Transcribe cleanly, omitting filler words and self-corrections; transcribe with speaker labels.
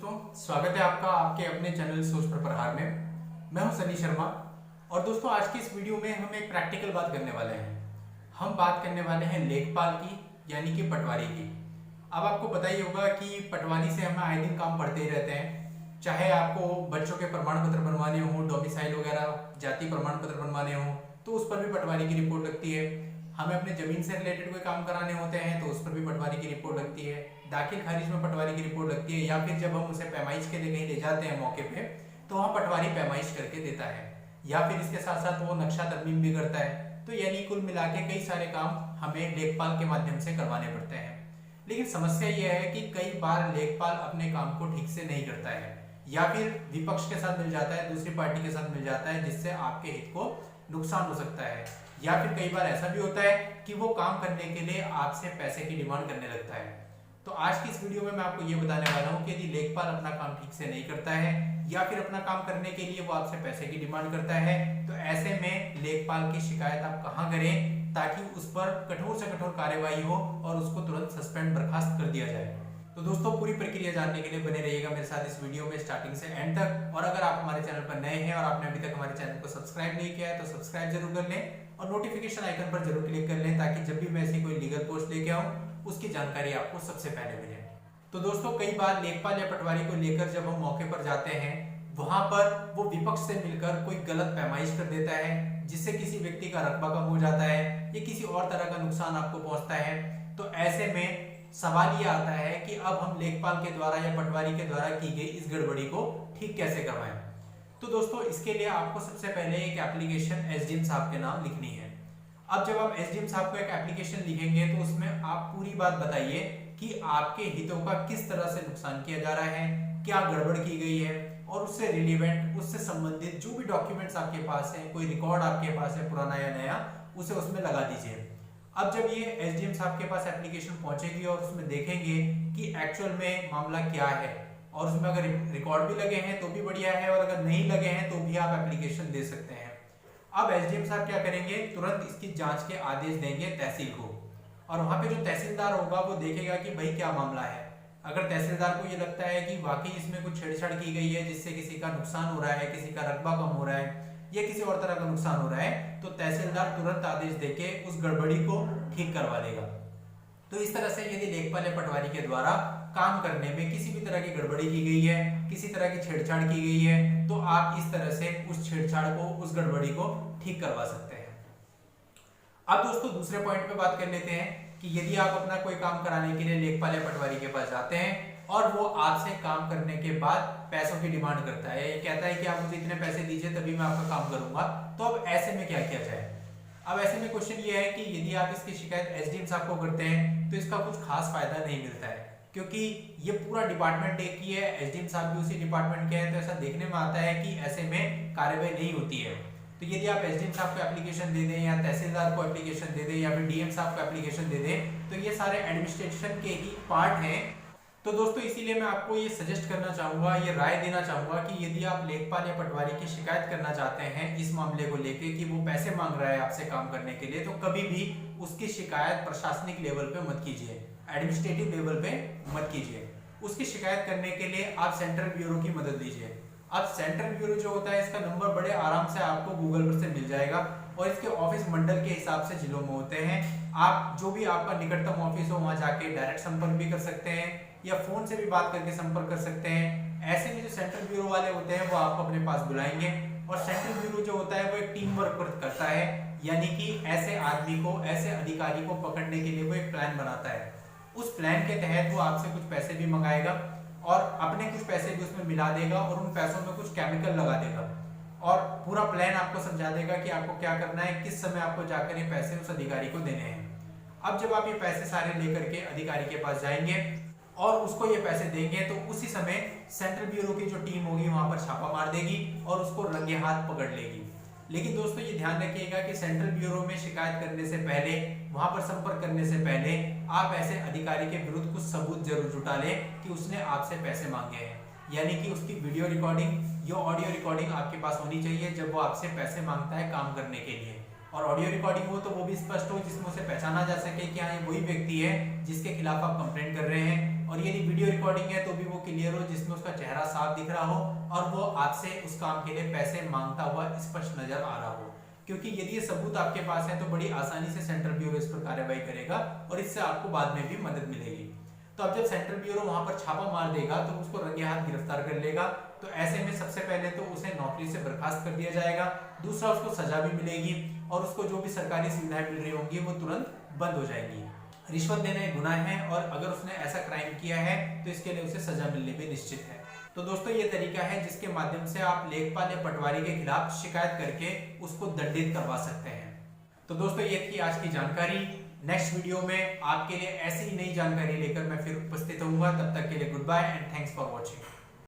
Speaker 1: दोस्तों, स्वागत है आपका आपके अपने चैनल सोच पर प्रहार में। मैं हूं सनी शर्मा। और दोस्तों, आज की इस वीडियो में हम एक प्रैक्टिकल बात करने वाले हैं। हम बात करने वाले हैं लेखपाल की, यानी कि पटवारी की। अब आपको पता ही होगा कि पटवारी से हमें आए दिन काम पढ़ते ही रहते हैं। चाहे आपको बच्चों के प्रमाण पत्र बनवाने हों, डोमिसाइल वगैरह जाति प्रमाण पत्र बनवाने हों, तो उस पर भी पटवारी की रिपोर्ट लगती है। हमें अपने जमीन से रिलेटेड कोई काम कराने होते हैं तो उस पर भी पटवारी की रिपोर्ट लगती है। दाखिल खारिज में पटवारी की रिपोर्ट लगती है, या फिर जब हम उसे पैमाइश के लिए कहीं ले जाते हैं मौके पे, तो वहाँ पटवारी पैमाइश करके देता है, या फिर इसके साथ साथ वो नक्शा तरमीम भी करता है। तो यानी कुल मिला के कई सारे काम हमें लेखपाल के माध्यम से करवाने पड़ते हैं। लेकिन समस्या यह है कि कई बार लेखपाल अपने काम को ठीक से नहीं करता है, या फिर विपक्ष के साथ मिल जाता है, दूसरी पार्टी के साथ मिल जाता है, जिससे आपके हित को नुकसान हो सकता है। या फिर कई बार ऐसा भी होता है कि वो काम करने के लिए आपसे पैसे की डिमांड करने लगता है। तो आज की इस वीडियो में मैं आपको ये बताने वाला हूँ कि यदि लेखपाल अपना काम ठीक से नहीं करता है, या फिर अपना काम करने के लिए वो आपसे पैसे की डिमांड करता है, तो ऐसे में लेखपाल की शिकायत आप कहाँ करें ताकि उस पर कठोर से कठोर कार्यवाही हो और उसको तुरंत सस्पेंड बर्खास्त कर दिया जाए। तो दोस्तों, पूरी प्रक्रिया जानने के लिए बने रहिएगा मेरे साथ इस वीडियो में स्टार्टिंग से एंड तक। और अगर आप हमारे चैनल पर नए हैं और आपने अभी तक हमारे चैनल को सब्सक्राइब नहीं किया है तो सब्सक्राइब जरूर कर लें और नोटिफिकेशन आइकन पर जरूर क्लिक कर लें, ताकि जब भी मैं ऐसी कोई लीगल पोस्ट लेके आऊं उसकी जानकारी आपको सबसे पहले मिले। तो दोस्तों, कई बार लेखपाल या पटवारी को लेकर जब हम मौके पर जाते हैं, वहां पर वो विपक्ष से मिलकर कोई गलत पैमाइश कर देता है, जिससे किसी व्यक्ति का रकबा कम हो जाता है या किसी और तरह का नुकसान आपको पहुंचता है। तो ऐसे में सवाल ये आता है कि अब हम लेखपाल के द्वारा या पटवारी के द्वारा की गई इस गड़बड़ी को ठीक कैसे करवाएं। तो दोस्तों, इसके लिए आपको सबसे पहले एक एप्लीकेशन एसडीएम साहब के नाम लिखनी है। अब जब आप एसडीएम साहब को एक एप्लीकेशन लिखेंगे तो उसमें आप पूरी बात बताइए कि आपके हितों का किस तरह से नुकसान किया जा रहा है, क्या गड़बड़ की गई है, और उससे रिलेवेंट, उससे संबंधित जो भी डॉक्यूमेंट्स आपके पास है, कोई रिकॉर्ड आपके पास है पुराना या नया, उसे उसमें लगा दीजिए। अब जब ये एसडीएम साहब के पास एप्लीकेशन पहुंचेगी और उसमें देखेंगे कि एक्चुअल में मामला क्या है, और उसमें अगर रिकॉर्ड भी लगे हैं तो भी बढ़िया है, और अगर नहीं लगे हैं तो भी आप एप्लीकेशन दे सकते हैं। अब एसडीएम साहब क्या करेंगे, तुरंत इसकी जांच के आदेश देंगे तहसील को, और वहां पे जो तहसीलदार होगा वो देखेगा कि भाई क्या मामला है। अगर तहसीलदार को ये लगता है कि वाकई इसमें कुछ छेड़छाड़ की गई है जिससे किसी का नुकसान हो रहा है, किसी का रकबा कम हो रहा है या किसी और तरह का नुकसान हो रहा है, तो तहसीलदार तुरंत आदेश देके उस गड़बड़ी को ठीक करवा देगा। तो इस तरह से यदि लेखपाल या पटवारी के द्वारा काम करने में किसी भी तरह की गड़बड़ी की गई है, किसी तरह की छेड़छाड़ की गई है, तो आप इस तरह से उस छेड़छाड़ को, उस गड़बड़ी को ठीक करवा सकते हैं। अब दोस्तों, दूसरे पॉइंट पे बात कर लेते हैं कि यदि आप अपना कोई काम कराने के लिए लेखपाल या पटवारी के पास जाते हैं और वो आपसे काम करने के बाद पैसों की डिमांड करता है, ये कहता है कि आप मुझे इतने पैसे दीजिए तभी मैं आपका काम करूंगा, तो अब ऐसे में क्या किया जाए। अब ऐसे में क्वेश्चन ये है कि यदि आप इसकी शिकायत एसडीएम साहब को करते हैं तो इसका कुछ खास फायदा नहीं मिलता है, क्योंकि ये पूरा डिपार्टमेंट एक ही है, एसडीएम साहब भी उसी डिपार्टमेंट के हैं, तो ऐसा देखने में आता है कि ऐसे में कार्रवाई नहीं होती है। तो यदि आप एसडीएम साहब को एप्लीकेशन दे दें, या तहसीलदार को एप्लीकेशन दे दें, या फिर डीएम साहब को एप्लीकेशन दे दें, तो ये सारे एडमिनिस्ट्रेशन के ही पार्ट हैं। तो दोस्तों, इसीलिए मैं आपको ये सजेस्ट करना चाहूंगा, ये राय देना चाहूंगा कि यदि आप लेखपाल या पटवारी की शिकायत करना चाहते हैं इस मामले को लेके कि वो पैसे मांग रहा है आपसे काम करने के लिए, तो कभी भी उसकी शिकायत प्रशासनिक लेवल पे मत कीजिए, एडमिनिस्ट्रेटिव लेवल पे मत कीजिए। उसकी शिकायत करने के लिए आप सेंट्रल ब्यूरो की मदद लीजिए। अब सेंट्रल ब्यूरो जो होता है, इसका नंबर बड़े आराम से आपको गूगल पर से मिल जाएगा, और इसके ऑफिस मंडल के हिसाब से जिलों में होते हैं। आप जो भी आपका निकटतम ऑफिस हो वहां जाके डायरेक्ट संपर्क भी कर सकते हैं, या फोन से भी बात करके संपर्क कर सकते हैं। ऐसे में जो सेंट्रल ब्यूरो वाले होते हैं वो आपको अपने पास बुलाएंगे, और सेंट्रल ब्यूरो जो होता है वो एक टीम वर्क करता है, यानी कि ऐसे आदमी को, ऐसे अधिकारी को पकड़ने के लिए वो एक प्लान बनाता है। उस प्लान के तहत वो आपसे कुछ पैसे भी मंगाएगा और अपने कुछ पैसे भी उसमें मिला देगा, और उन पैसों में कुछ केमिकल लगा देगा, और पूरा प्लान आपको समझा देगा कि आपको क्या करना है, किस समय आपको जाकर ये पैसे उस अधिकारी को देने हैं। अब जब आप ये पैसे सारे लेकर के अधिकारी के पास जाएंगे और उसको ये पैसे देंगे, तो उसी समय सेंट्रल ब्यूरो की जो टीम होगी वहां पर छापा मार देगी और उसको रंगे हाथ पकड़ लेगी। लेकिन दोस्तों, ये ध्यान रखिएगा कि सेंट्रल ब्यूरो में शिकायत करने से पहले, वहां पर संपर्क करने से पहले, आप ऐसे अधिकारी के विरुद्ध कुछ सबूत जरूर जुटा लें कि उसने आपसे पैसे मांगे हैं, यानी कि उसकी वीडियो रिकॉर्डिंग या ऑडियो रिकॉर्डिंग आपके पास होनी चाहिए जब वो आपसे पैसे मांगता है काम करने के लिए। और ऑडियो रिकॉर्डिंग हो तो वो भी स्पष्ट हो, जिसमें उसे पहचाना जा सके कि हाँ, ये वही व्यक्ति है जिसके खिलाफ आप कंप्लेंट कर रहे हैं, और यदि वीडियो रिकॉर्डिंग है तो भी वो क्लियर हो, जिसमें उसका चेहरा साफ दिख रहा हो और वो आपसे उस काम के लिए पैसे मांगता हुआ स्पष्ट नजर आ रहा हो। क्योंकि यदि ये सबूत आपके पास है तो बड़ी आसानी से सेंट्रल ब्यूरो इस पर कार्रवाई करेगा और इससे आपको बाद में भी मदद मिलेगी। तो अब जब सेंट्रल ब्यूरो वहां पर छापा मार देगा तो उसको रंगे हाथ गिरफ्तार कर लेगा। तो ऐसे में सबसे पहले तो उसे नौकरी से बर्खास्त कर दिया जाएगा, दूसरा उसको सजा भी मिलेगी और उसको जो भी सरकारी सुविधाएं मिल रही होंगी वो तुरंत बंद हो जाएगी। रिश्वत देना एक गुनाह है और अगर उसने ऐसा क्राइम किया है तो इसके लिए उसे सजा मिलनी भी निश्चित है। तो दोस्तों ये तरीका है जिसके माध्यम से आप लेखपाल या पटवारी के खिलाफ शिकायत करके उसको दंडित करवा सकते हैं। तो दोस्तों ये थी आज की जानकारी। नेक्स्ट वीडियो में आपके लिए ऐसी ही नई जानकारी लेकर मैं फिर उपस्थित होऊंगा। तब तक के लिए goodbye and thanks for watching.